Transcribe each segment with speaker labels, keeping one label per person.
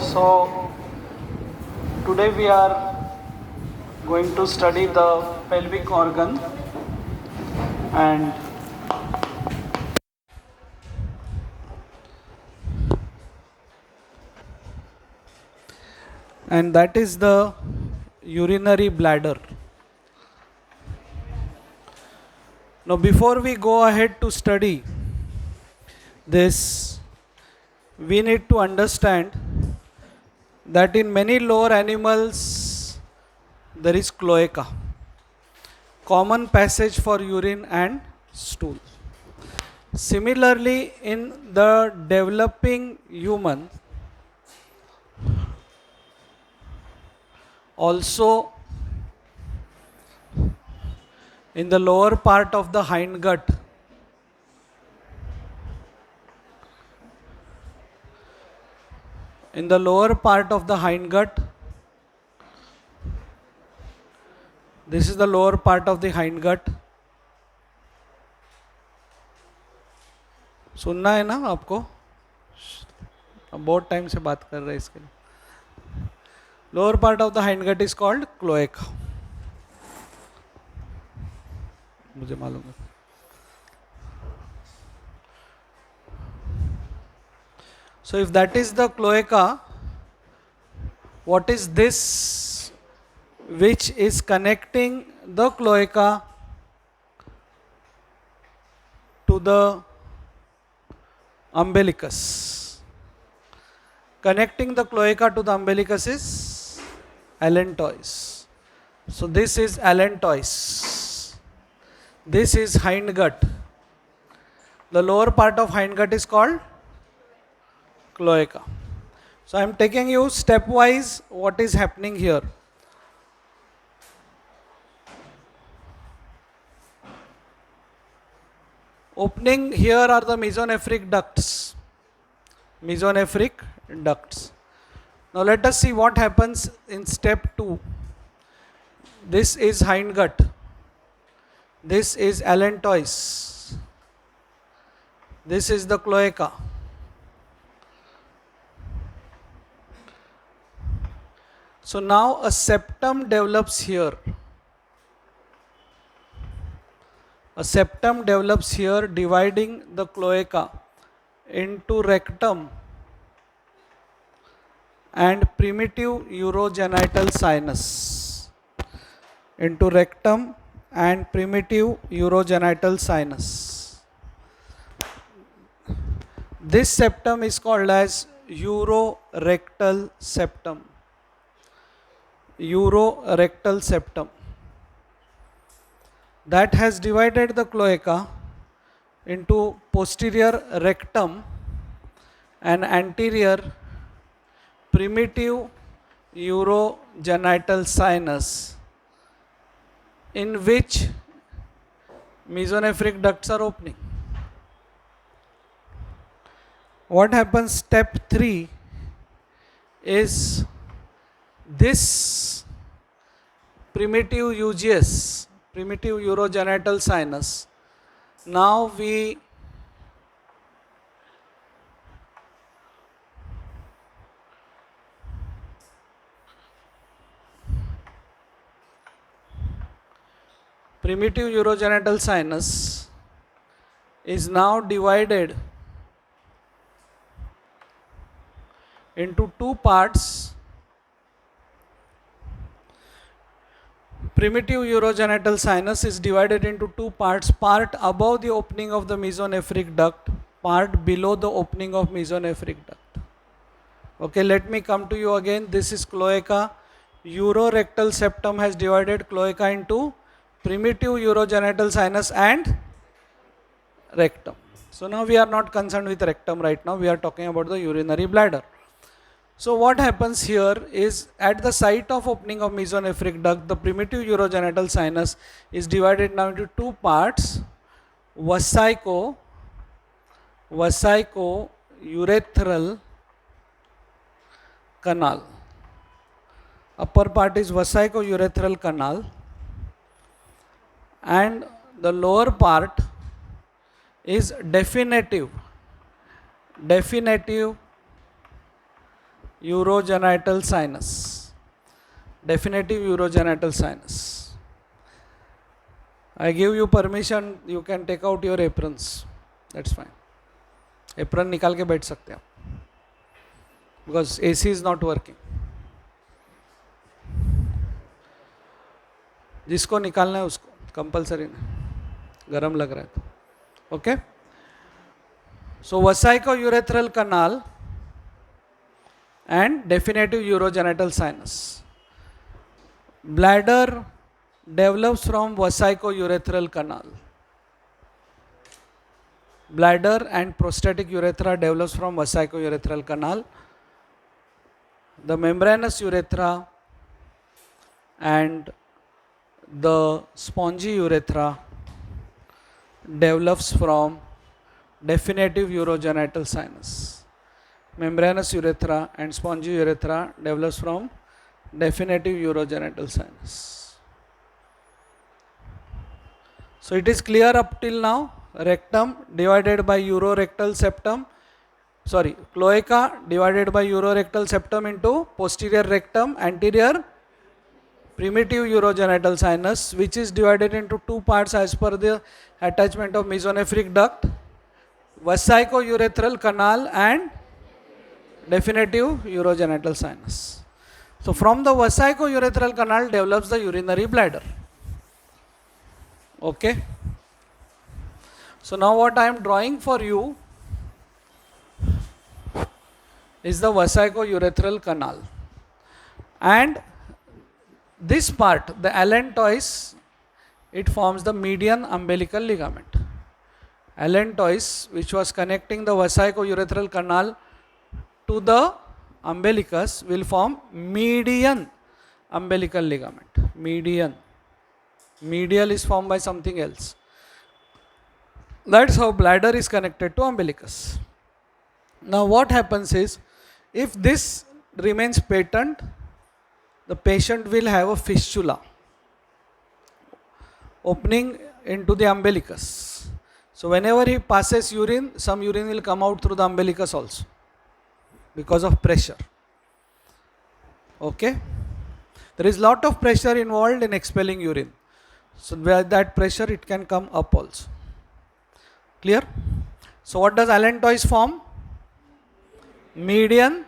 Speaker 1: So today we are going to study the pelvic organ and that is the urinary bladder. Now before we go ahead to study this, we need to understand that in many lower animals there is cloaca, common passage for urine and stool. Similarly, in the developing human, also in the lower part of the hindgut, this is the lower part of the hindgut. सुनना है ना आपको? अब बहुत time से बात कर रहे हैं इसके लिए. Lower part of the hindgut is called cloaca. मुझे मालूम है. So if that is the cloaca, what is this which is connecting the cloaca to the umbilicus? Connecting the cloaca to the umbilicus is allantois. So this is allantois. This is hindgut. The lower part of hindgut is called cloaca. So I am taking you stepwise what is happening here. Opening here are the mesonephric ducts. Mesonephric ducts. Now let us see what happens in step 2. This is hindgut. This is allantois. This is the cloaca. So now a septum develops here. A septum develops here, dividing the cloaca into rectum and primitive urogenital sinus. Into rectum and primitive urogenital sinus. This septum is called as urorectal septum. Urorectal septum. That has divided the cloaca into posterior rectum and anterior primitive urogenital sinus, in which mesonephric ducts are opening. What happens step 3 is this primitive UGS, primitive urogenital sinus. Now primitive urogenital sinus is now divided into two parts. Primitive urogenital sinus is divided into two parts, part above the opening of the mesonephric duct, part below the opening of mesonephric duct. Okay, let me come to you again. This is cloaca. Urorectal septum has divided cloaca into primitive urogenital sinus and rectum. So now we are not concerned with rectum right now, we are talking about the urinary bladder. So what happens here is, at the site of opening of mesonephric duct, the primitive urogenital sinus is divided now into two parts, vesico-urethral canal. Upper part is vesico-urethral canal and the lower part is definitive urogenital sinus. Definitive urogenital sinus. I give you permission, you can take out your aprons. That's fine. Apron निकाल के बैठ सकते हैं आप, because AC is not working. जिसको निकालना है उसको कंपलसरी नहीं, गरम लग रहा है तो. Okay. So vesico-urethral canal and definitive urogenital sinus. Bladder develops from vesico-urethral canal. Bladder and prostatic urethra develops from vesico-urethral canal. The membranous urethra and the spongy urethra develops from definitive urogenital sinus. Membranous urethra and spongy urethra develops from definitive urogenital sinus. So it is clear up till now. Rectum divided by urorectal septum, cloaca divided by urorectal septum into posterior rectum, anterior primitive urogenital sinus, which is divided into two parts as per the attachment of mesonephric duct, vesico-urethral canal and definitive urogenital sinus. So from the vesico-urethral canal develops the urinary bladder. Okay. So now what I am drawing for you is the vesico-urethral canal, and this part, the allantois, it forms the median umbilical ligament. Allantois, which was connecting the vesico-urethral canal to the umbilicus, will form median umbilical ligament. Median. Medial is formed by something else. That's how bladder is connected to umbilicus. Now what happens is, if this remains patent, the patient will have a fistula, opening into the umbilicus. So whenever he passes urine, some urine will come out through the umbilicus also, because of pressure. Okay? There is lot of pressure involved in expelling urine. So by that pressure it can come up also. Clear? So what does allantois form? Median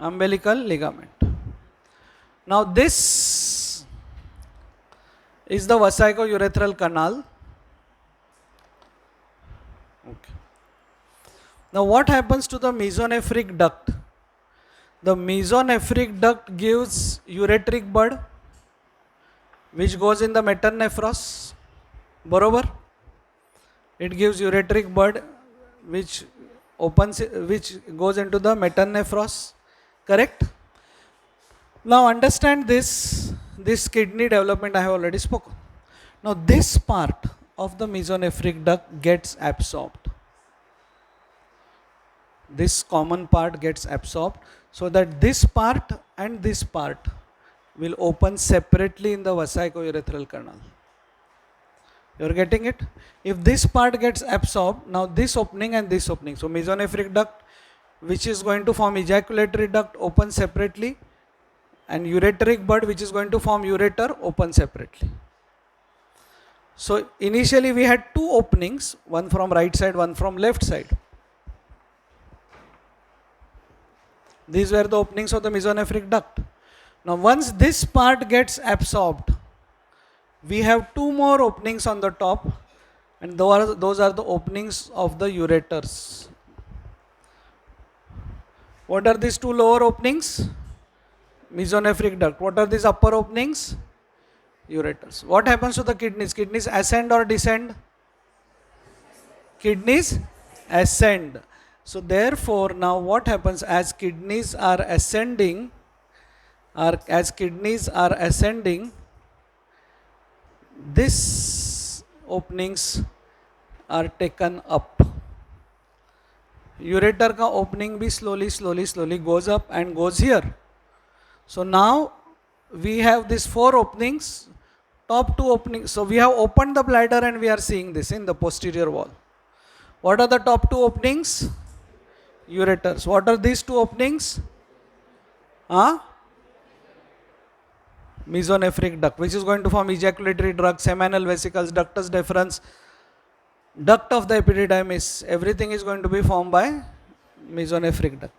Speaker 1: umbilical ligament. Now this is the vesico-urethral canal. Okay. Now what happens to the mesonephric duct? The mesonephric duct gives ureteric bud, which goes in the metanephros. Borobar? It gives ureteric bud which goes into the metanephros. Correct? Now understand this kidney development I have already spoken. Now this part of the mesonephric duct gets absorbed. This common part gets absorbed, so that this part and this part will open separately in the vesico-urethral canal. You are getting it? If this part gets absorbed, now this opening and this opening, so mesonephric duct, which is going to form ejaculatory duct, open separately, and ureteric bud, which is going to form ureter, open separately. So initially we had two openings, one from right side, one from left side. These were the openings of the mesonephric duct. Now once this part gets absorbed, we have two more openings on the top, and those are the openings of the ureters. What are these two lower openings? Mesonephric duct. What are these upper openings? Ureters. What happens to the kidneys? Kidneys ascend or descend? Kidneys ascend. So therefore now what happens, as kidneys are ascending, these openings are taken up. Ureter ka opening bhi slowly goes up and goes here. So now we have these four openings, top two openings. So we have opened the bladder and we are seeing this in the posterior wall. What are the top two openings? Ureters. What are these two openings? Mesonephric duct, which is going to form ejaculatory duct, seminal vesicles, ductus deferens, duct of the epididymis. Everything is going to be formed by mesonephric duct.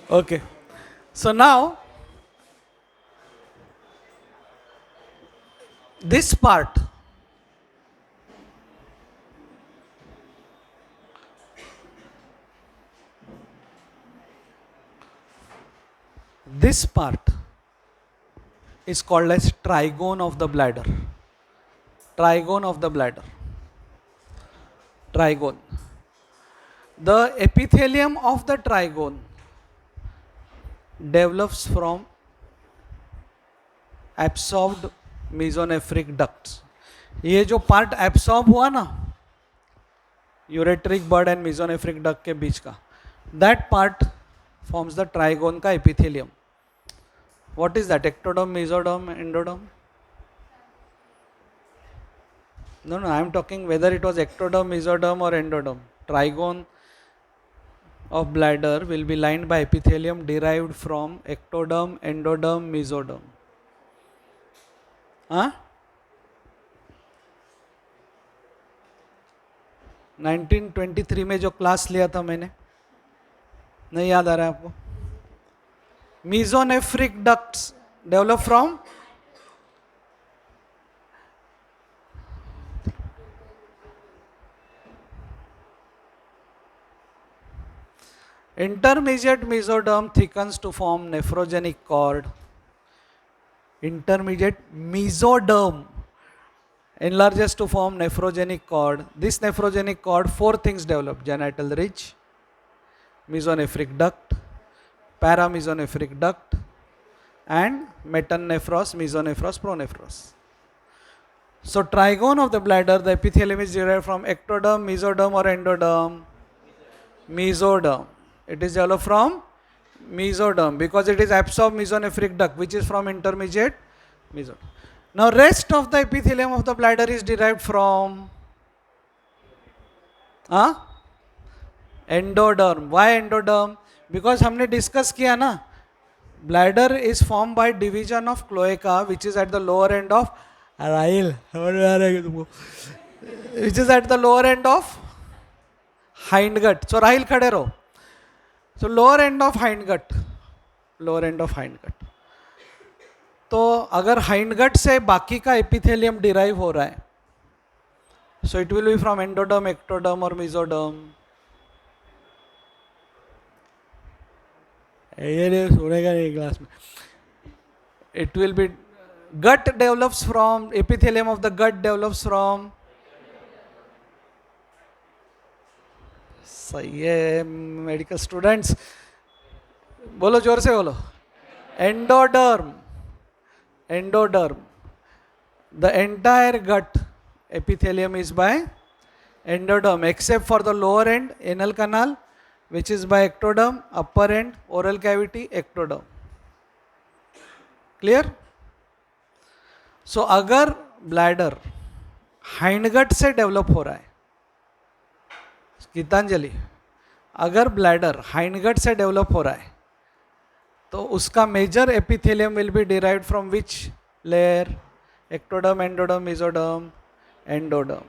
Speaker 1: Okay. So now, this part, is called as trigone of the bladder. Trigone of the bladder. Trigone. The epithelium of the trigone develops from absorbed mesonephric ducts. ये जो part absorb हुआ ना ureteric bird and mesonephric duct के बीच का, that part forms the trigone का epithelium. What is that? Ectoderm, mesoderm, endoderm? No, I am talking whether it was ectoderm, mesoderm or endoderm. Trigone of bladder will be lined by epithelium derived from ectoderm, endoderm, mesoderm. 1923 में जो class लिया था मैंने, नहीं याद आ रहा है आपको? Mesonephric ducts develop from intermediate mesoderm thickens to form nephrogenic cord. Intermediate mesoderm enlarges to form nephrogenic cord. This nephrogenic cord, four things develop: genital ridge, mesonephric duct, paramesonephric duct, and metanephros, mesonephros, pronephros. So trigone of the bladder, the epithelium is derived from ectoderm, mesoderm or endoderm? Mesoderm. It is developed from mesoderm because it is absorbed mesonephric duct, which is from intermediate mesoderm. Now rest of the epithelium of the bladder is derived from endoderm. Why endoderm? Because हमने discuss किया ना, bladder is formed by division of cloaca, which is at the lower end of Rahil, which is at the lower end of hindgut. So Rahil खड़े रहो. So lower end of hindgut, lower end of hindgut. तो अगर hindgut से बाकी का epithelium derive हो रहा है, so it will be from endoderm, ectoderm or mesoderm. ये सुनेगा नहीं क्लास में. It will be gut develops from epithelium of the gut develops from. सही है मेडिकल स्टूडेंट्स, बोलो जोर से बोलो. Endoderm. Endoderm. The entire gut epithelium is by endoderm except for the lower end anal canal, which is by ectoderm, upper end oral cavity ectoderm. Clear? So अगर bladder hindgut से develop हो रहा है, गीतांजलि, अगर bladder hindgut से develop हो रहा है तो उसका major epithelium will be derived from which layer? ectoderm, endoderm, mesoderm, endoderm.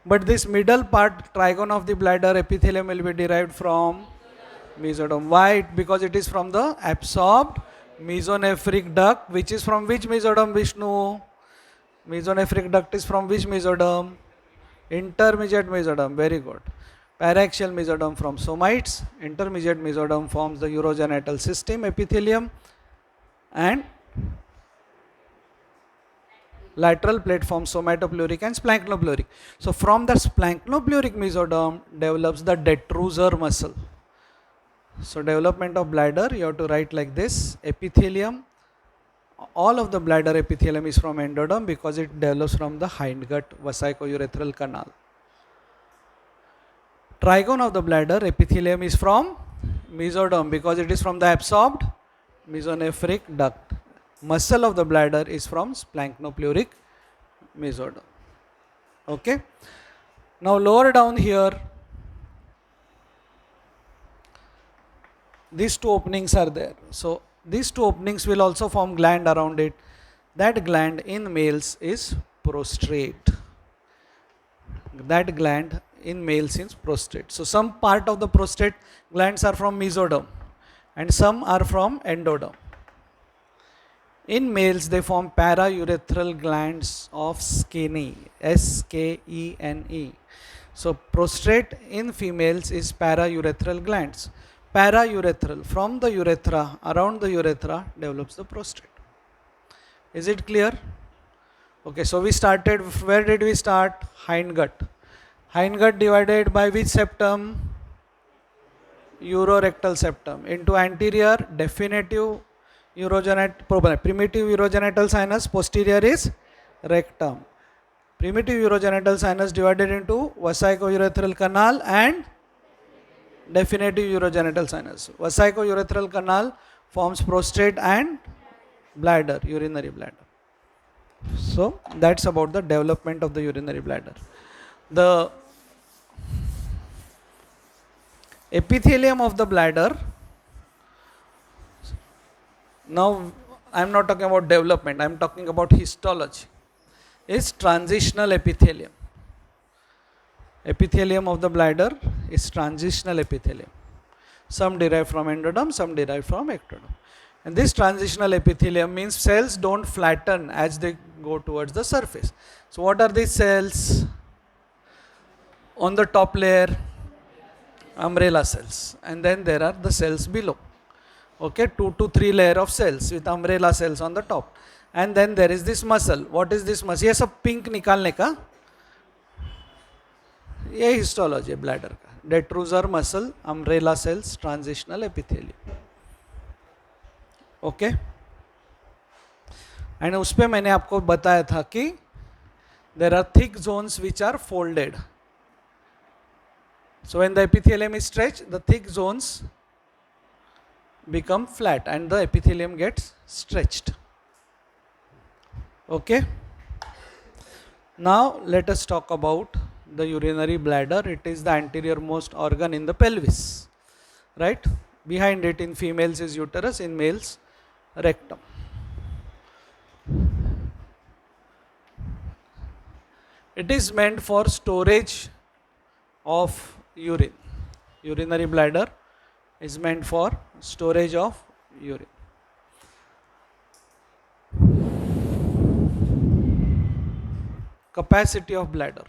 Speaker 1: But this middle part, trigone of the bladder epithelium will be derived from mesoderm. Why? Because it is from the absorbed mesonephric duct, which is from which mesoderm, Vishnu? Mesonephric duct is from which mesoderm? Intermediate mesoderm. Very good. Paraxial mesoderm from somites, intermediate mesoderm forms the urogenital system epithelium, and lateral plate forms somatopleuric and splanchnopluric. So from the splanchnopluric mesoderm develops the detrusor muscle. So development of bladder, you have to write like this: epithelium, all of the bladder epithelium is from endoderm because it develops from the hindgut vesicourethral canal. Trigone of the bladder epithelium is from mesoderm because it is from the absorbed mesonephric duct. Muscle of the bladder is from splanchnopleuric mesoderm. Okay. Now lower down here, these two openings are there. So these two openings will also form gland around it. That gland in males is prostrate. That gland in males is prostrate. So some part of the prostate glands are from mesoderm and some are from endoderm. In males, they form paraurethral glands of Skene, Skene. So prostrate in females is paraurethral glands. Paraurethral, from the urethra, around the urethra develops the prostate. Is it clear? Okay, so we started, where did we start? Hindgut. Hindgut divided by which septum? Urorectal septum. Into anterior, definitive primitive urogenital sinus, posterior is rectum. Primitive urogenital sinus divided into vesicourethral canal and definitive urogenital sinus. Vesicourethral canal forms prostate and bladder, urinary bladder. So that's about the development of the urinary bladder. The epithelium of the bladder, now I am not talking about development, I am talking about histology, is transitional epithelium. Epithelium of the bladder is transitional epithelium. Some derive from endoderm, some derive from ectoderm. And this transitional epithelium means cells don't flatten as they go towards the surface. So what are these cells? On the top layer, umbrella cells, and then there are the cells below. Okay, 2 to 3 layer of cells with umbrella cells on the top. And then there is this muscle. What is this muscle? ये सब pink निकालने का ये histology है bladder का. Detrusor muscle, umbrella cells, transitional epithelium. Okay and उस पर मैंने आपको बताया था कि there are thick zones which are folded. So when the epithelium is stretch the thick zones become flat and the epithelium gets stretched. Okay, now let us talk about the urinary bladder. It is the anterior most organ in the pelvis, right? Behind it in females is uterus, in males rectum. It is meant for storage of urine. Urinary bladder is meant for storage of urine. Capacity of bladder.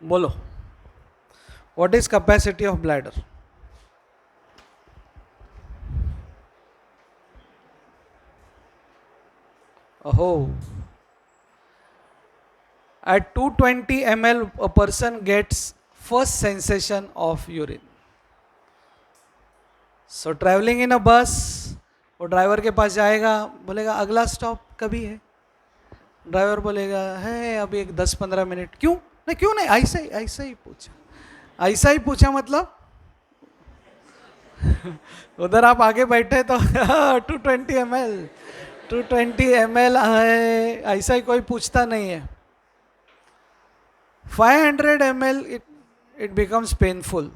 Speaker 1: Bolo. What is capacity of bladder? Oh. At 220 ml, a person gets first sensation of urine. So traveling in a bus, वो driver के पास जाएगा, बोलेगा अगला stop कभी है. Driver बोलेगा है अभी एक 10-15 मिनट. क्यों नहीं, क्यों नहीं, ऐसा ही पूछा. ऐसा ही पूछा मतलब उधर आप आगे बैठे तो 220 ml 220 ml है, ऐसा ही कोई पूछता नहीं है. 500 ml it becomes painful.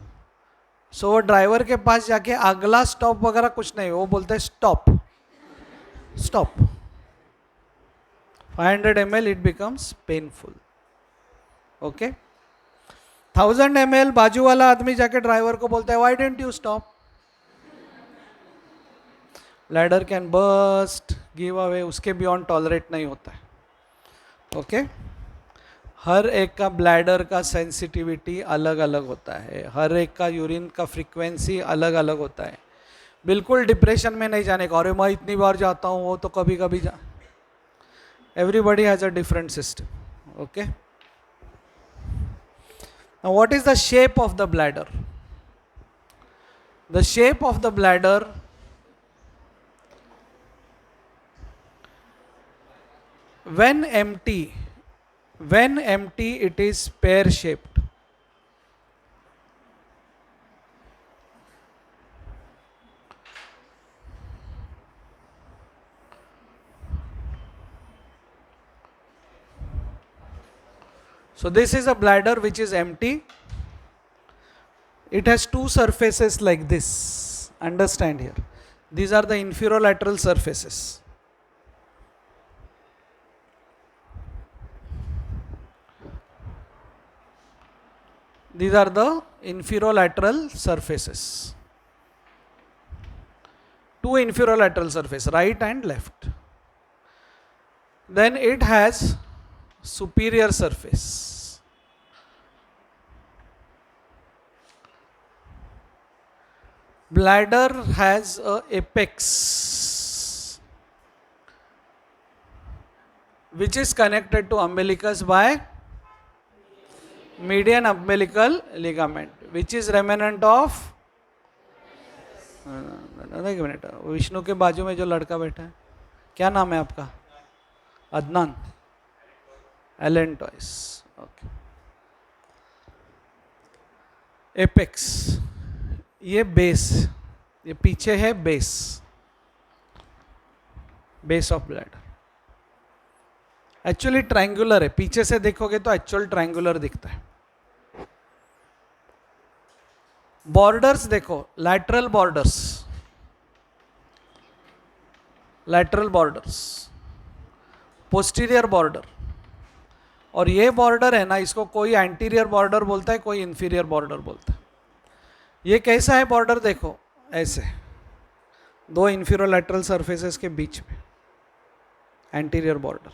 Speaker 1: सो वो ड्राइवर के पास जाके अगला स्टॉप वगैरह कुछ नहीं, वो बोलते हैं stop stop. 500 ml it becomes painful. Okay 1000 ml बाजू वाला आदमी जाके ड्राइवर को बोलता है why didn't you stop. Bladder can burst, give away, उसके बियॉन्ड टॉलरेट नहीं होता है. ओके हर एक का ब्लैडर का सेंसिटिविटी अलग अलग होता है, हर एक का यूरिन का फ्रीक्वेंसी अलग अलग होता है. बिल्कुल डिप्रेशन में नहीं जाने का, अरे मैं इतनी बार जाता हूँ, वो तो कभी कभी जा. Everybody has a different system. Okay now what is the shape of the bladder? The shape of the bladder when empty it is pear shaped. So this is a bladder which is empty. It has two surfaces like this. Understand here. These are the inferolateral surfaces. These are the inferolateral surfaces. Two inferolateral surfaces, right and left. Then it has superior surface. Bladder has a apex which is connected to umbilicus by median umbilical ligament, which is remnant of, एक minute, Vishnu के बाजू में जो लड़का बैठा है, क्या नाम है आपका? अदनान एलेंटॉइस. ओके. एपेक्स, ये बेस, ये पीछे है base, base of bladder. Actually triangular है, पीछे से देखोगे तो एक्चुअल ट्रायंगुलर दिखता है. बॉर्डर्स देखो, lateral borders, lateral borders, posterior border, और ये बॉर्डर है ना, इसको कोई एंटीरियर बॉर्डर बोलता है, कोई इंफीरियर बॉर्डर बोलता है. ये कैसा है बॉर्डर? देखो ऐसे, दो इंफीरियोलैटरल सरफेसेस के बीच में anterior border.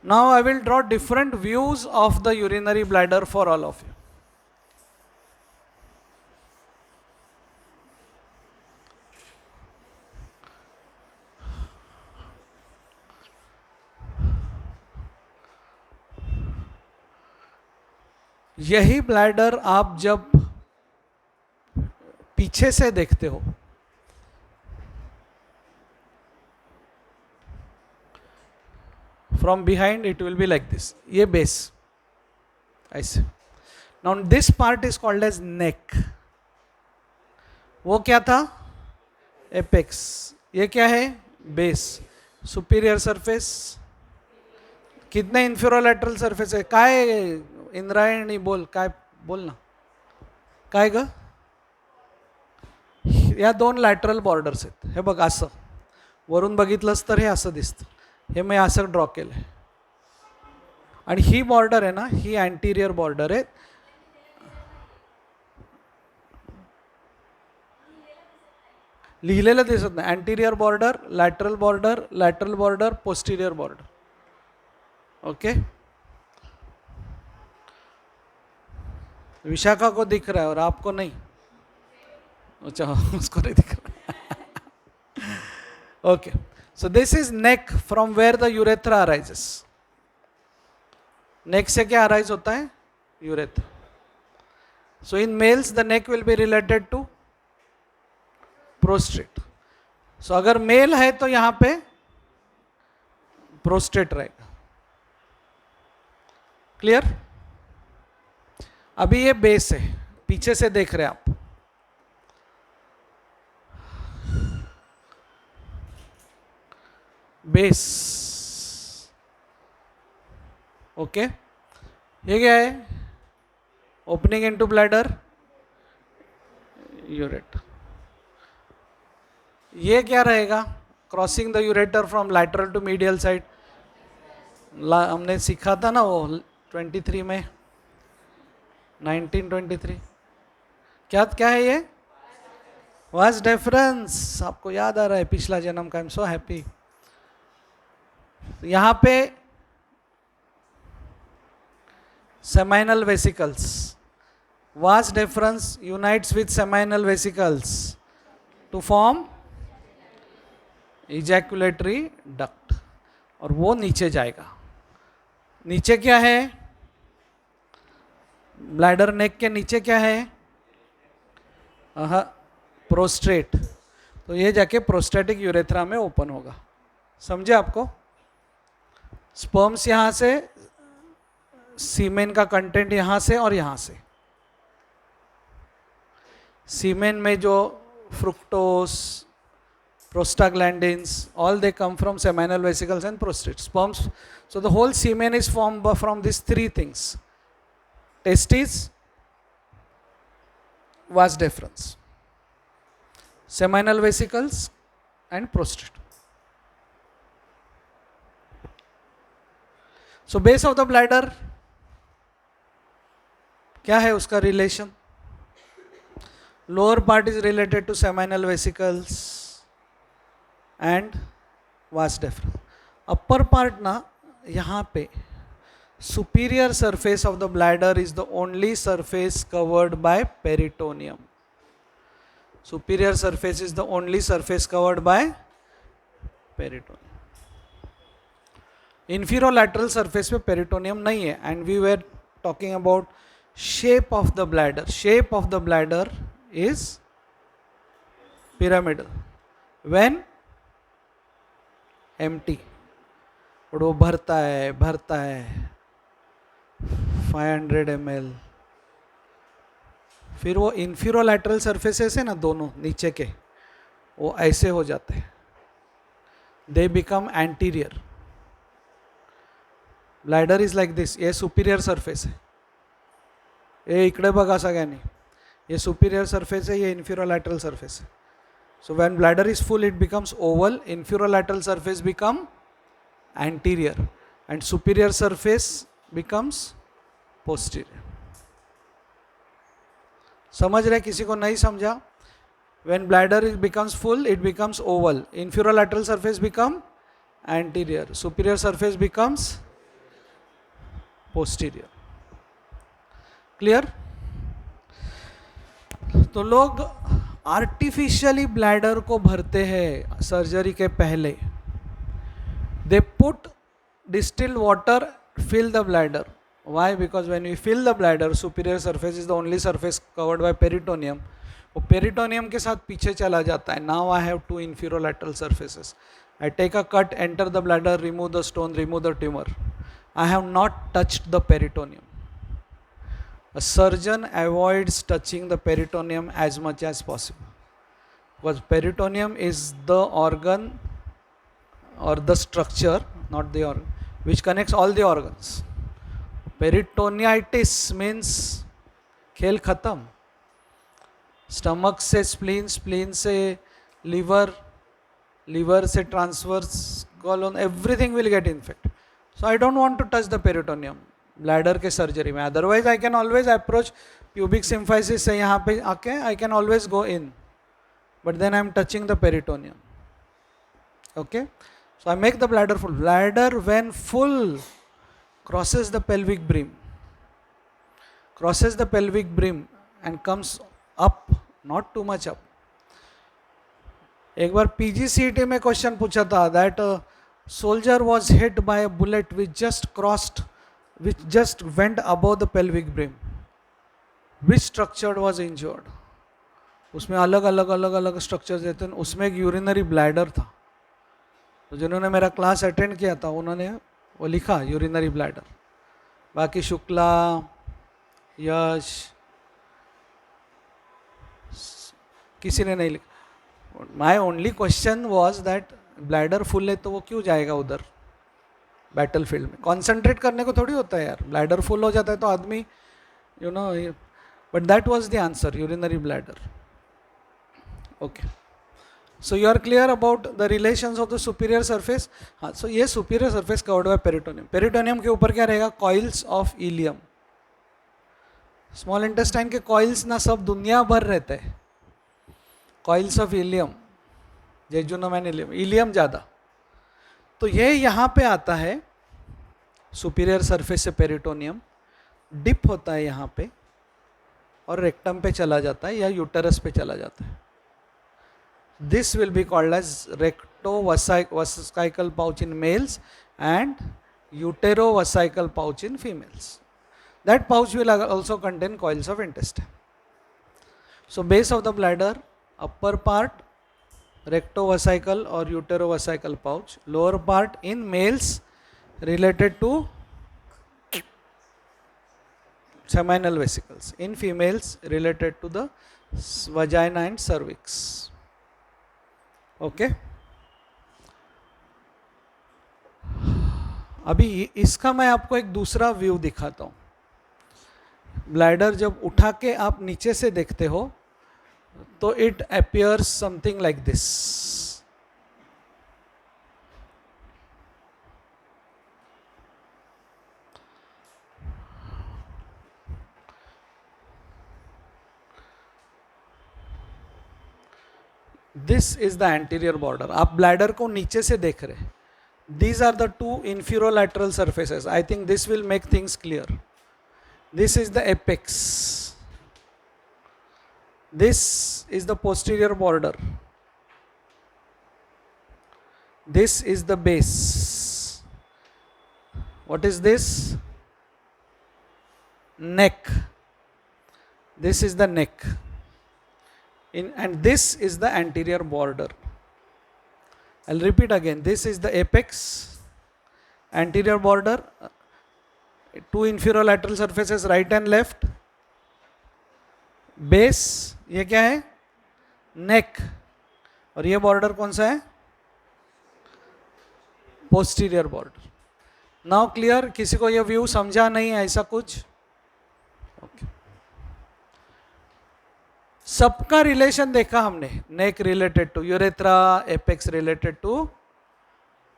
Speaker 1: Now I will draw different views of the urinary bladder for all of you. यही ब्लैडर आप जब पीछे से देखते हो, from behind it will be like this. ये base ऐसे. Now this part is called as neck. वो क्या था? apex. ये क्या है? base. superior surface. कितने इंफेरोलैटरल सरफेस आहे? काय इंद्रायणी बोल, काय बोल ना, काय ग? या दोन लॅटरल बॉर्डर्स आहेत. हे बघ असं वरून बघितलंस तर हे असं दिसतं. हे मी असं ड्रॉ केलं आहे. आणि ही बॉर्डर आहे ना, ही अँटिरियर बॉर्डर आहे. लिहिलेलं दिसत नाही. Anterior border, lateral border, lateral border, posterior border. Okay. Vishakha को दिख रहा है और आपको नहीं. अच्छा, उसको नहीं दिख रहा. Okay. So this is neck from where the urethra arises. Neck से क्या arise होता है? Urethra. So in males the neck will be related to prostate. So अगर मेल है तो यहाँ पे प्रोस्टेट रहेगा. क्लियर? अभी ये बेस है, पीछे से देख रहे हैं आप. बेस. ओके. ये क्या है? Opening into bladder, ureter. ये क्या रहेगा? Crossing the ureter from lateral to medial side. हमने सीखा था ना वो 23 में, 1923. क्या क्या है ये? Vas deferens. आपको याद आ रहा है पिछला जन्म का. I am so happy. यहाँ पे seminal vesicles, vas deferens unites with seminal vesicles to form ejaculatory duct, और वो नीचे जाएगा. नीचे क्या है? ब्लैडर नेक के नीचे क्या है? प्रोस्टेट. तो ये जाके प्रोस्टेटिक यूरेथ्रा में ओपन होगा. समझे आपको? स्पर्म्स यहाँ से, सीमेन का कंटेंट यहाँ से और यहाँ से. सीमेन में जो fructose, prostaglandins, all they come from seminal vesicles and prostate. Sperms So the whole semen is formed from these three things: testes, vas deferens, seminal vesicles and prostate. So base of the bladder, क्या है उसका relation? Lower part is related to seminal vesicles and vas deferens. Upper part ना, यहाँ पे superior surface of the bladder is the only surface covered by peritoneum. Superior surface is the only surface covered by peritoneum. Inferolateral surface पे peritoneum नहीं है. And we were talking about shape of the bladder. Shape of the bladder is pyramidal when empty. और वो भरता है 500 ml. फिर वो इंफीरोलैटरल surfaces है ना, दोनों नीचे के, वो ऐसे हो जाते हैं. They become anterior. Bladder is like this. ये सुपीरियर सरफेस है. ये इकडे बघा सगळ्यांनी, ये सुपीरियर सरफेस है, ये इंफीरोलैटरल सरफेस है. So when bladder is full it becomes oval. Inferolateral surface become anterior and superior surface becomes posterior. समझ रहे? किसी को नहीं समझा? When bladder is becomes full it becomes oval. Inferolateral surface become anterior. Superior surface becomes posterior. Clear? तो लोग artificially bladder को भरते हैं सर्जरी के पहले. They put distilled water, fill the bladder. Why? Because when we fill the bladder, superior surface is the only surface covered by peritoneum. वो peritoneum के साथ पीछे चला जाता है. Now I have to inferolateral surfaces. I take a cut, enter the bladder, remove the stone, remove the tumour. I have not touched the peritoneum. A surgeon avoids touching the peritoneum as much as possible, because peritoneum is the organ or the structure, not the organ, which connects all the organs. Peritonitis means खेल खत्म. Stomach से spleen, spleen से liver, liver से transverse colon, everything will get infect. So I don't want to touch the peritoneum bladder के surgery में. Otherwise I can always approach pubic symphysis से यहाँ पे आके I can always go in, but then I am touching the peritoneum. Okay, so I make the bladder full. Bladder when full crosses the pelvic brim, crosses the pelvic brim and comes up, not too much up. एक बार PGCET में question पूछा था that a soldier was hit by a bullet which just went above the pelvic brim. Which structure was injured? उसमें अलग अलग structures देते हैं. उसमें एक यूरिनरी ब्लैडर था. तो जिन्होंने मेरा क्लास अटेंड किया था उन्होंने वो लिखा यूरिनरी ब्लैडर. बाकी शुक्ला, यश, किसी ने नहीं लिखा. My only question was that bladder full है तो वो क्यों जाएगा उधर बैटल फील्ड में? कॉन्सेंट्रेट करने को थोड़ी होता है यार. ब्लैडर फुल हो जाता है तो आदमी you know, but that was the answer, urinary bladder. Okay, so you are clear about the relations of the superior surface. हाँ, सो ये superior surface covered by peritoneum. Peritoneum के ऊपर क्या रहेगा? Coils of ileum. Small intestine के coils ना सब दुनिया भर रहते हैं. Coils of ileum, jejunum and ileum, ileum ज़्यादा. तो ये यहाँ पे आता है सुपीरियर सरफेस से पेरिटोनियम, डिप होता है यहाँ पे और रेक्टम पे चला जाता है या यूटेरस पे चला जाता है. This will be called as rectovesical pouch in males and uterovesical pouch in females. That pouch will also contain coils of intestine. So base of the bladder, upper part rectovesical or uterovesical pouch, lower part in males related to seminal vesicles, in females related to the vagina and cervix. Okay, अभी इसका मैं आपको एक दूसरा view दिखाता हूँ. Bladder जब उठा के आप नीचे से देखते हो तो it appears something like this. This is the anterior border. आप ब्लैडर को नीचे से देख रहे. These are the two inferolateral surfaces. I think this will make things clear. This is the apex. This is the posterior border. This is the base. What is this? Neck. This is the neck. And this is the anterior border. I'll repeat again. This is the apex, anterior border, two inferolateral surfaces right and left. Base, ये क्या है? Neck. और ये border कौन सा है? Posterior border. Now clear? किसी को ये view समझा नहीं ऐसा कुछ? Okay. सबका रिलेशन देखा हमने. Neck related to urethra, apex related to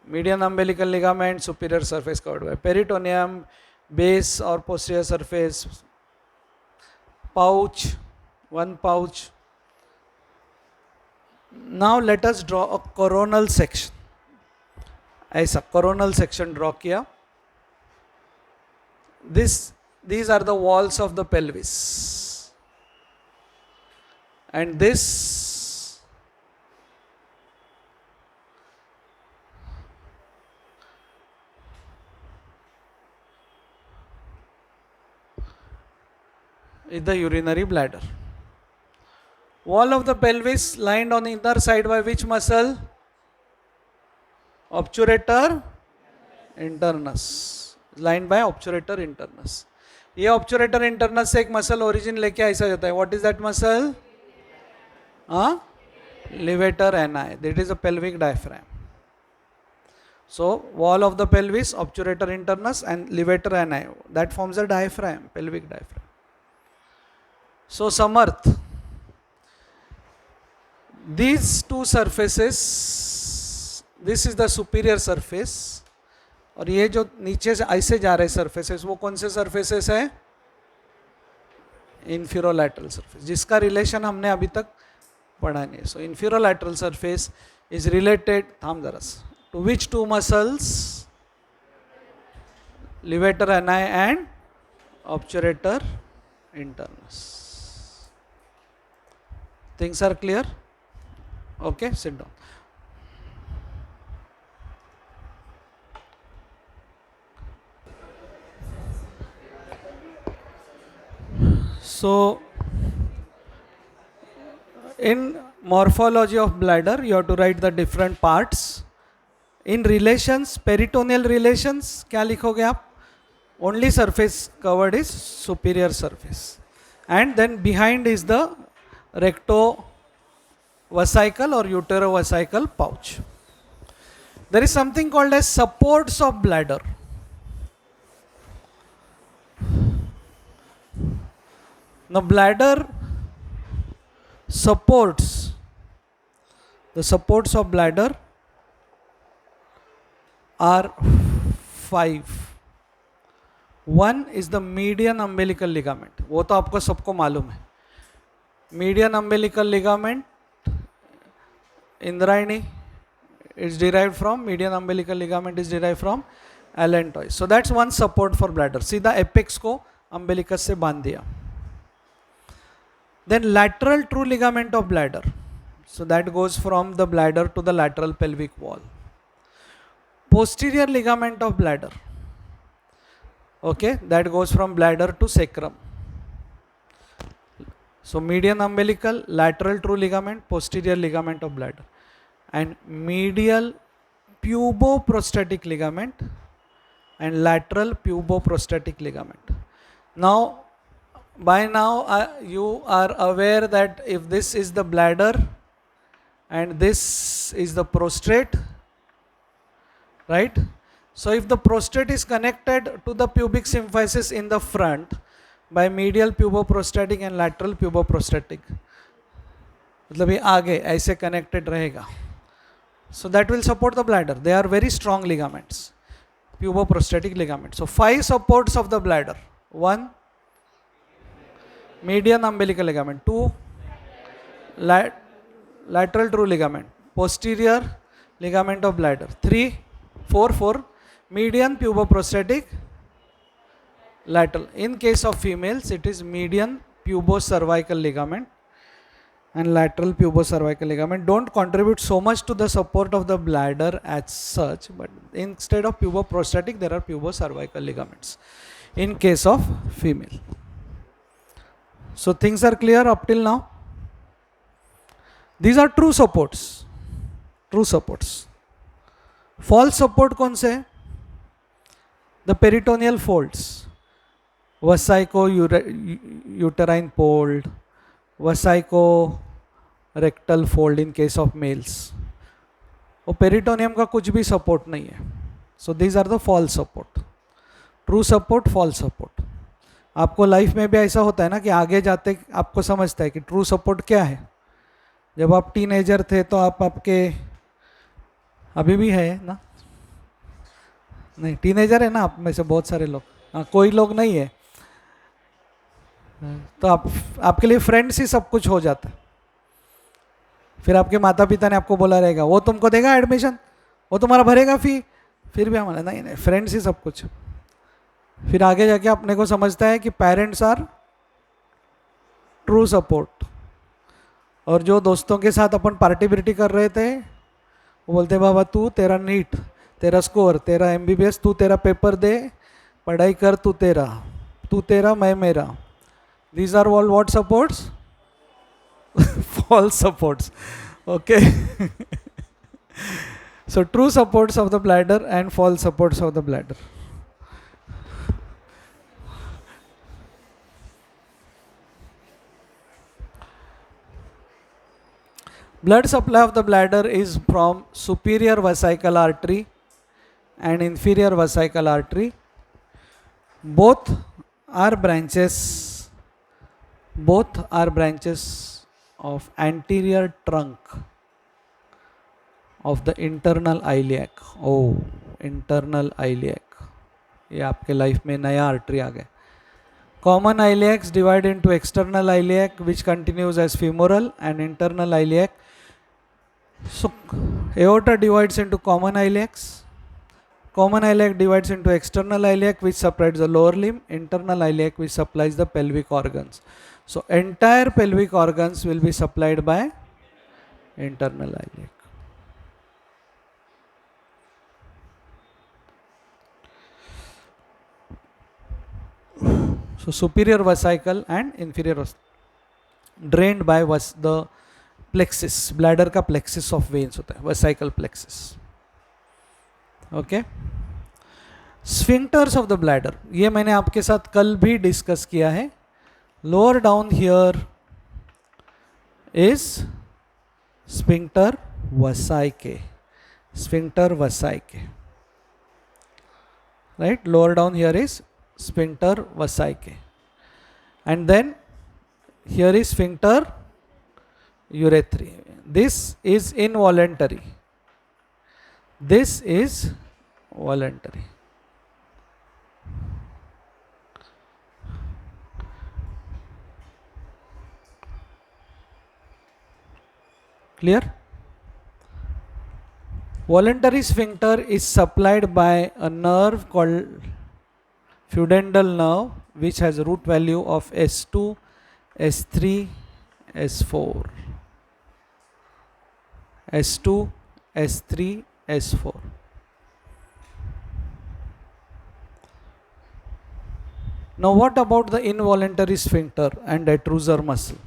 Speaker 1: median umbilical ligament, superior surface covered by peritoneum, base और posterior surface, pouch, one pouch. Now let us draw a coronal section. ऐसा coronal section draw किया. these are the walls of the pelvis. And this is the urinary bladder. Wall of the pelvis lined on the inner side by which muscle? Obturator internus. Lined by obturator internus. ये obturator internus से एक muscle origin लेके ऐसा जाता है. What is that muscle? Levator ani. That is a pelvic diaphragm. So wall of the pelvis, obturator internus and levator ani. That forms a diaphragm, pelvic diaphragm. So Samarth, these two surfaces, this is the superior surface और ये जो नीचे से ऐसे जा रहे surfaces वो कौन से surfaces है? Inferolateral surface, जिसका relation हमने अभी तक पढ़ा नहीं. So inferolateral surface is related, थाम जरा सा, to which two muscles? Levator ani and obturator internus. Things are clear? Okay, sit down. So in morphology of bladder you have to write the different parts. In relations, peritoneal relations क्या लिखोगे आप? Only surface covered is superior surface, and then behind is the rectovesical or uterovesical pouch. There is something called as supports of bladder. Now bladder supports, the supports of bladder are 5. One is the median umbilical ligament. वो तो आपको सबको मालूम है. Median umbilical ligament, Indrayani, is derived from, median umbilical ligament is derived from allantois. So that's one support for bladder. सीधा apex को umbilicus से बांध दिया. Then lateral true ligament of bladder. So that goes from the bladder to the lateral pelvic wall. Posterior ligament of bladder. Okay, that goes from bladder to sacrum. So median umbilical, lateral true ligament, posterior ligament of bladder, and medial puboprostatic ligament and lateral puboprostatic ligament. Now, by now you are aware that if this is the bladder and this is the prostate, right, So if the prostate is connected to the pubic symphysis in the front by medial puboprostatic and lateral puboprostatic, मतलब ये आगे ऐसे connected रहेगा, so that will support the bladder. They are very strong ligaments, puboprostatic ligaments. So 5 supports of the bladder. 1, median umbilical ligament. 2, lateral true ligament, posterior ligament of bladder. 3, 4, median puboprostatic lateral. In case of females, it is median pubocervical ligament and lateral pubocervical ligament. Don't contribute so much to the support of the bladder as such, but instead of puboprostatic, there are pubocervical ligaments in case of female. So things are clear up till now. These are true supports. True supports. False support कौन से है? The peritoneal folds, vesico-uterine fold, vesico-rectal fold in case of males. वो peritoneum का कुछ भी support नहीं है. So these are the false support. True support, false support. आपको लाइफ में भी ऐसा होता है ना कि आगे जाते आपको समझता है कि ट्रू सपोर्ट क्या है. जब आप टीनेजर थे तो आपके अभी भी है ना, नहीं टीनेजर है ना आप में से बहुत सारे लोग, हाँ कोई लोग नहीं है, तो आपके लिए फ्रेंड्स ही सब कुछ हो जाता है. फिर आपके माता पिता ने आपको बोला रहेगा वो तुमको देगा एडमिशन, वो तुम्हारा भरेगा फी, फिर भी हमारा नहीं फ्रेंड्स ही सब कुछ. फिर आगे जाके अपने को समझता है कि पेरेंट्स आर ट्रू सपोर्ट. और जो दोस्तों के साथ अपन पार्टी बिर्टी कर रहे थे वो बोलते बाबा तू तेरा नीट, तेरा स्कोर, तेरा MBBS, तू तेरा पेपर दे, पढ़ाई कर, तू तेरा मैं मेरा. These are all what supports? False supports. Okay. So true supports of the bladder and false supports of the bladder. Blood supply of the bladder is from superior vesical artery and inferior vesical artery. Both are branches of anterior trunk of the internal iliac. Oh, internal iliac. ये आपके life में नया artery आ गया. Common iliacs divide into external iliac which continues as femoral and internal iliac. So aorta divides into common iliacs. Common iliac divides into external iliac which supplies the lower limb, internal iliac which supplies the pelvic organs. So entire pelvic organs will be supplied by internal iliac. So superior vesicle and inferior vesicle drained by the plexus, bladder का plexus of veins होता है, vesical plexus. Okay. Sphincters of the bladder, ये मैंने आपके साथ कल भी discuss किया है. Lower down here is sphincter vesicae. Sphincter vesicae. Right? Lower down here is sphincter vesicae. And then here is sphincter urethrae. This is involuntary. This is voluntary. Clear? Voluntary sphincter is supplied by a nerve called pudendal nerve which has a root value of S2, S3, S4. S2, S3, S4. Now what about the involuntary sphincter and detrusor muscle?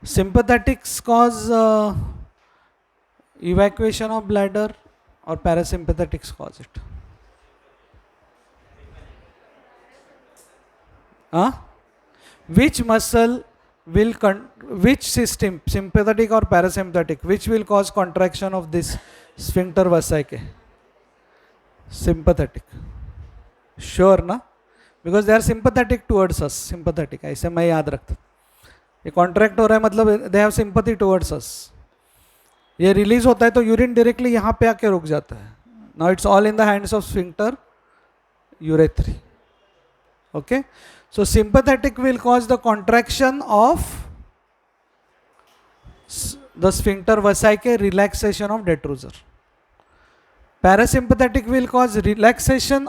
Speaker 1: Sympathetics cause evacuation of bladder or parasympathetics cause it? Which muscle will which system, sympathetic or parasympathetic, which will cause contraction of this sphincter vesicae? Sympathetic. Sure ना? Because they are sympathetic towards us. Sympathetic, ऐसे मैं याद रखता. ये contract हो रहा है मतलब दे हैव सिंपैथी टुवर्ड्स अस. ये रिलीज होता है तो यूरिन डायरेक्टली यहाँ पे आके रुक जाता है. Now it's all in the hands of sphincter urethrae. Okay, so sympathetic will cause the contraction of the sphincter vesicae, relaxation of detrusor. Parasympathetic will cause relaxation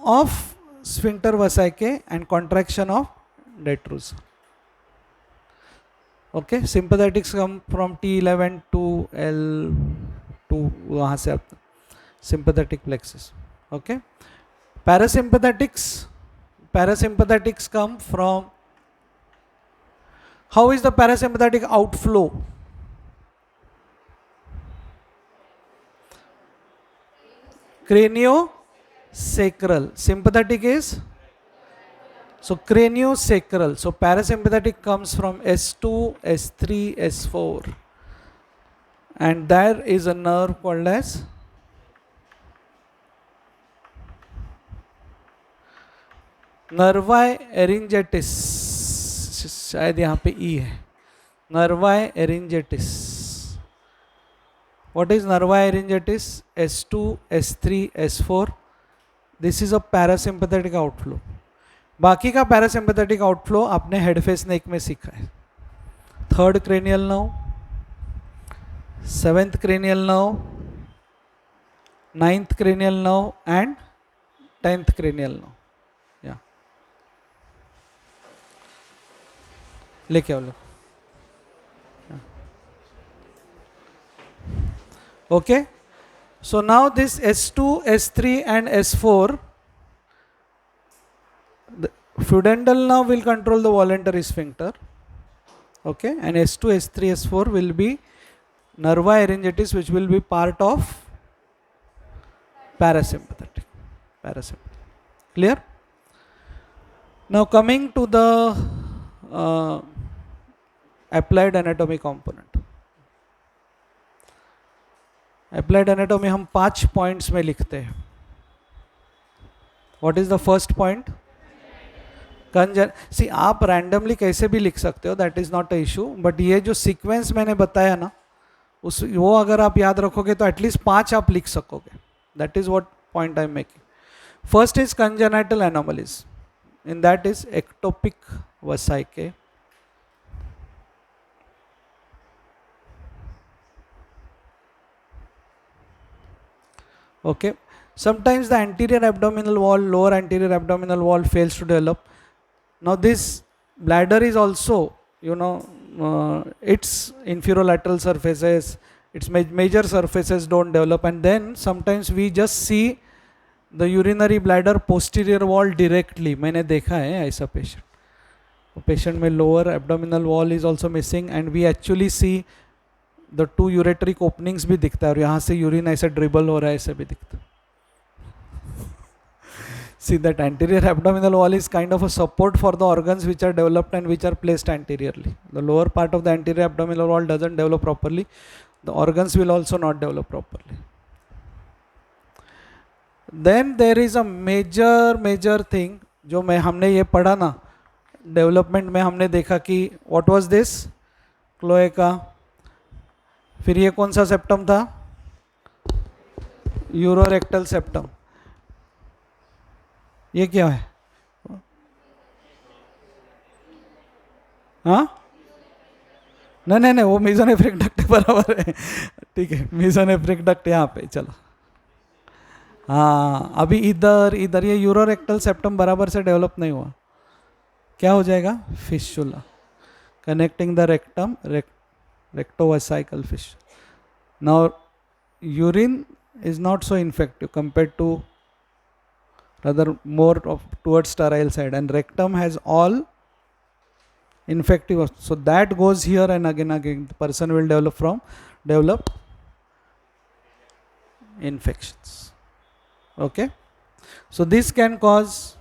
Speaker 1: of sphincter vesicae and contraction of detrusor. Okay, sympathetics come from T11 to L2, वहाँ से आप sympathetic plexus. Okay, parasympathetics come from, how is the parasympathetic outflow? Craniosacral. Sympathetic is, so craniosacral. So parasympathetic comes from S2, S3, S4, and there is a nerve called as nervi laryngitis. शायद यहाँ पे E है. Nervi laryngitis. What is nervi laryngitis? S2, S3, S4. This is a parasympathetic outflow. बाकी का parasympathetic outflow आपने head face नेक में सीखा है. Third cranial nerve, seventh cranial nerve, ninth cranial nerve and 10th cranial nerve. या लेके आओ लोग. Okay, so now this S2, S3 and S4, the pudendal nerve will control the voluntary sphincter. Okay, and S2, S3, S4 will be nervi laryngitis, which will be part of parasympathetic. Clear? Now coming to the applied anatomy component. Applied anatomy हम 5 points में लिखते हैं. What is the first point? See आप randomly कैसे भी लिख सकते हो, that is not a issue, but ये जो सीक्वेंस मैंने बताया ना, उस वो अगर आप याद रखोगे तो एटलीस्ट 5 आप लिख सकोगे. That is what point I am making. First is congenital anomalies. In that is ectopic vesicae, okay. Sometimes the anterior abdominal wall, lower anterior abdominal wall fails to develop. Now this bladder is also, you know, its inferolateral surfaces, its major surfaces don't develop, and then sometimes we just see the urinary bladder posterior wall directly. मैंने देखा है ऐसा patient में lower abdominal wall is also missing, and we actually see the 2 ureteric openings भी दिखता है, और यहाँ से यूरिन ऐसे ड्रिबल हो रहा है, ऐसे भी दिखता है. See, that anterior abdominal wall is kind of a support for the organs which are developed and which are placed anteriorly. The lower part of the anterior abdominal wall doesn't develop properly, the organs will also not develop properly. Then there is a major thing जो मैं हमने ये पढ़ा ना development में, हमने देखा कि what was this? क्लोएका. फिर ये कौन सा सेप्टम था? यूरोरेक्टल सेप्टम. ये क्या है? हाँ, नहीं, वो मेसोनेफ्रिक डक्ट बराबर है. ठीक है, मेसोनेफ्रिक डक्ट यहाँ पे. चलो, हाँ, अभी इधर ये यूरोरेक्टल सेप्टम बराबर से डेवलप नहीं हुआ. क्या हो जाएगा? Fistula connecting the rectum, rectovesical fissure. Now urine is not so infective compared to, rather more of towards sterile side, and rectum has all infective, so that goes here, and again the person will develop infections. Okay, so this can cause.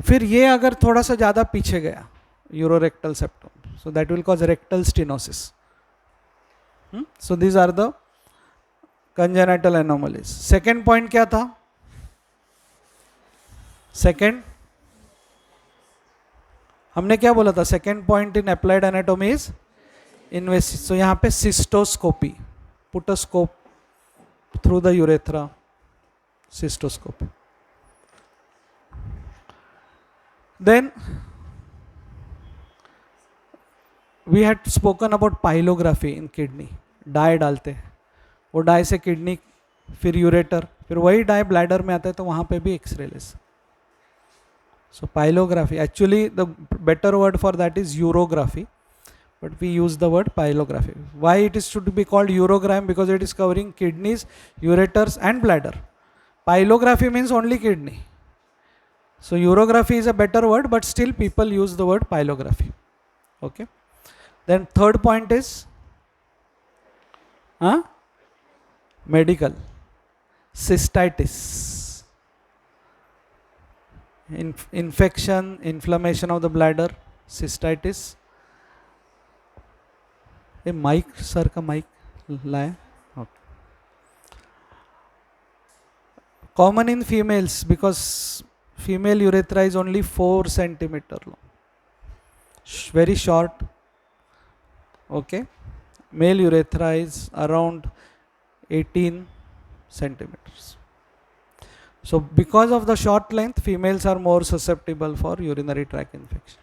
Speaker 1: फिर ये अगर थोड़ा सा ज़्यादा पीछे गया, urorectal septum. So that will cause rectal stenosis. So these are the congenital anomalies. Second point क्या था? Second, हमने क्या बोला था? Second point in applied anatomy is invasive. So यहाँ पे cystoscopy, put a scope through the urethra, cystoscopy. Then we had spoken about pyelography in kidney. Dye डालते हैं, वो डाई से किडनी, फिर यूरेटर, फिर वही डाई ब्लैडर में आता है, तो वहाँ पे भी एक्सरे ले सकते. So pyelography, actually the better word for that is urography, but we use the word pyelography. Why it is should be called urogram? Because it is covering kidneys, ureters and bladder. Pyelography means only kidney. So urography is a better word, but still people use the word pyelography. Okay. Then third point is medical, cystitis, infection, inflammation of the bladder, cystitis. A mic, sir का mic लाए. Okay. Common in females because female urethra is only 4 centimeter long, very short. Okay. Male urethra is around 18 centimeters. So because of the short length, females are more susceptible for urinary tract infection,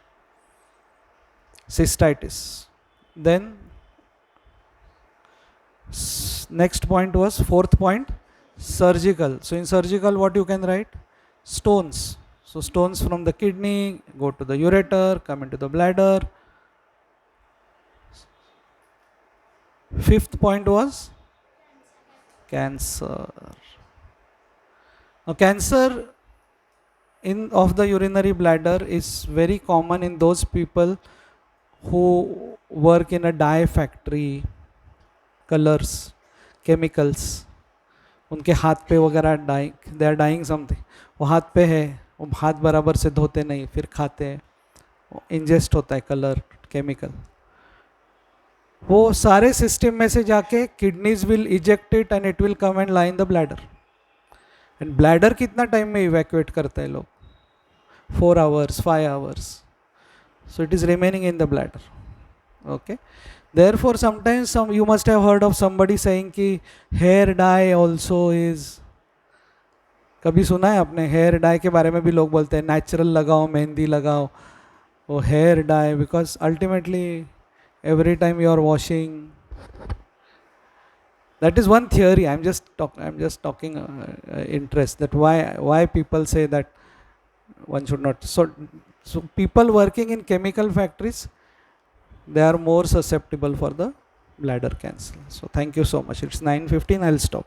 Speaker 1: cystitis. Then next point was fourth point, surgical. So in surgical, what you can write? Stones. So stones from the kidney go to the ureter, come into the bladder. Fifth point was cancer. Now cancer of the urinary bladder is very common in those people who work in a dye factory, colors, chemicals. उनके हाथ पे वगैरह dyeing, they are dyeing something, वो हाथ पे है, वो हाथ बराबर से धोते नहीं, फिर खाते हैं, इंजेस्ट होता है कलर, केमिकल, वो सारे सिस्टम में से जाके kidneys will eject it and it will come and lie in the bladder. And bladder कितना टाइम में इवैक्यूएट करते हैं लोग? 4 hours, 5 hours. So it is remaining in the bladder. Okay. Therefore sometimes you must have heard of somebody saying कि hair dye also is, कभी सुना है आपने? हेयर डाई के बारे में भी लोग बोलते हैं नेचुरल लगाओ, मेहंदी लगाओ, वो hair dye, because ultimately every time you are washing, that is one theory. I'm just talking interest, that why people say that one should not. So people working in chemical factories, they are more susceptible for the bladder cancer. So thank you so much. It's 9:15. I'll stop.